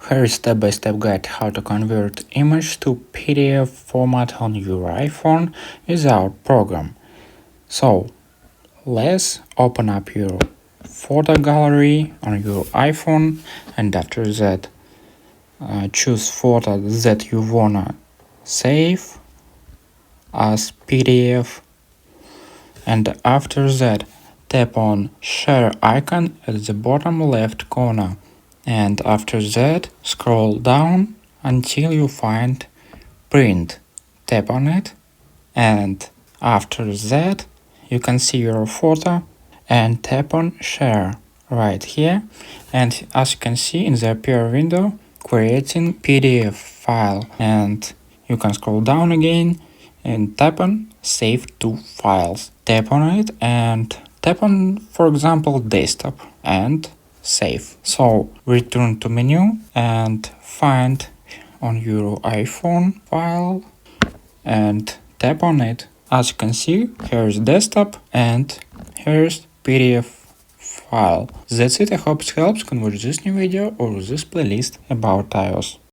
Here is step-by-step guide how to convert image to PDF format on your iPhone without program. So, let's open up your photo gallery on your iPhone, and after that choose photo that you wanna save as PDF, and after that tap on share icon at the bottom left corner, and after that scroll down until you find print. Tap on it, and after that you can see your photo and tap on share right here, and as you can see in the appear window creating PDF file, and you can scroll down again and tap on save to files. Tap on it and tap on, for example, desktop and save. So return to menu and find on your iPhone file and tap on it. As you can see, here is desktop and here's PDF file. That's it. I hope it helps. Convert this new video or this playlist about iOS.